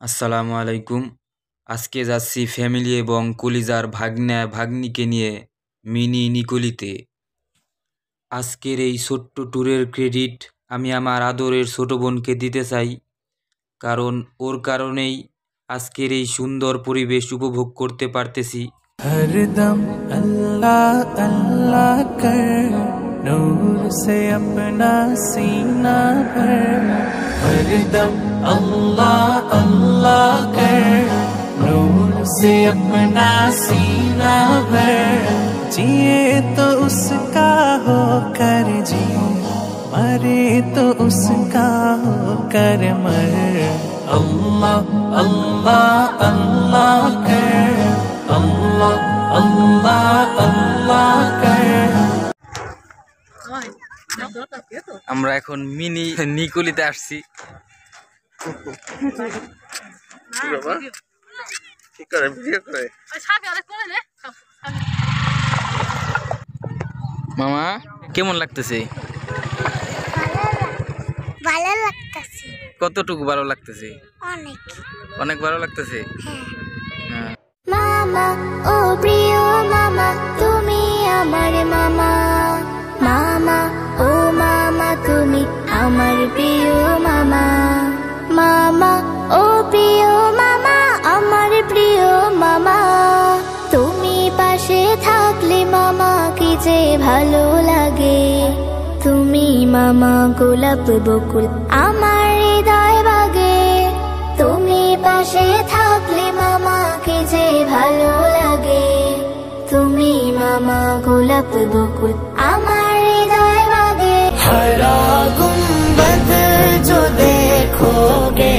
আসসালামু আলাইকুম। আজকে যাচ্ছি ফ্যামিলি এবং কলিজার ভাগ্না ভাগ্নিকে নিয়ে মিনি নিকলিতে। আজকের এই ছোট্ট ট্যুরের ক্রেডিট আমি আমার আদরের ছোট বোনকে দিতে চাই, কারণ ওর কারণেই আজকের এই সুন্দর পরিবেশ উপভোগ করতে পারতেছি। हरदम अल्लाह अल्लाह कर नूर से अपना सीना भर। हरदम अल्लाह अल्लाह कर नूर से अपना सीना भर। जिए तो उसका हो कर जी, मरे तो उसका हो कर मर। अल्लाह अल्लाह अल्लाह कर अल्लाह अल्लाह अल्लाह कर। আমরা এখন মিনি নিকলিতে আসছি। মামা কেমন লাগতেছে? ভালো লাগতেছে। কতটুকু ভালো লাগতেছে? অনেক অনেক ভালো লাগতেছে। হ্যাঁ। মামা ও প্রিয় মামা, তুমি আমার মামা। মামা ও মামা, তুমি আমার প্রিয় মামা। মামা ও প্রিয় মামা, আমার প্রিয় মামা। তুমি পাশে থাকলে মামা কি যে ভালো লাগে। তুমি মামা গোলাপ বকুল আমার হৃদয় বাগে। তুমি পাশে থাকলে মামা কি যে ভালো লাগে। তুমি মামা গোলাপ বকুল আমার হৃদয় বাগে। हरा गुंबद जो देखोगे